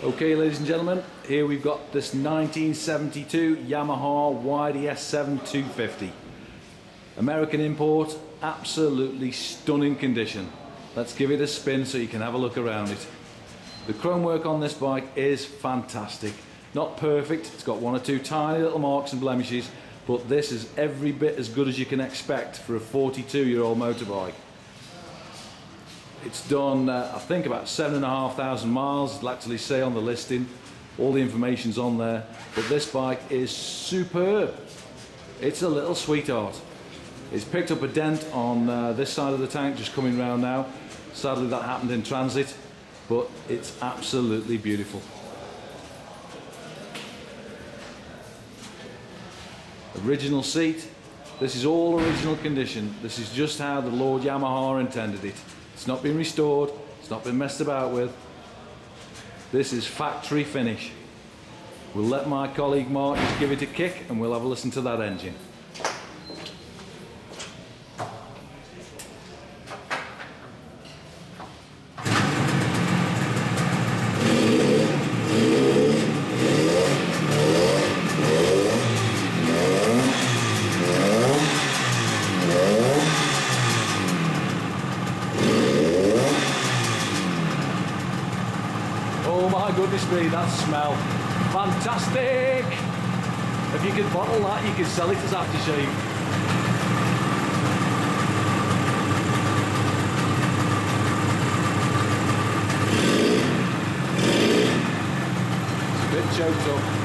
Okay, ladies and gentlemen, here we've got this 1972 Yamaha YDS7 250. American import, absolutely stunning condition. Let's give it a spin so you can have a look around it. The chrome work on this bike is fantastic. Not perfect, it's got one or two tiny little marks and blemishes, but this is every bit as good as you can expect for a 42-year-old motorbike. It's done, I think, about 7,500 miles. It'll actually say on the listing. All the information's on there. But this bike is superb. It's a little sweetheart. It's picked up a dent on this side of the tank, just coming round now. Sadly, that happened in transit, but it's absolutely beautiful. Original seat. This is all original condition. This is just how the Lord Yamaha intended it. It's not been restored, it's not been messed about with. This is factory finish. We'll let my colleague Mark just give it a kick and we'll have a listen to that engine. Oh my goodness me, that smell. Fantastic! If you could bottle that, you could sell it as aftershave. It's a bit choked up.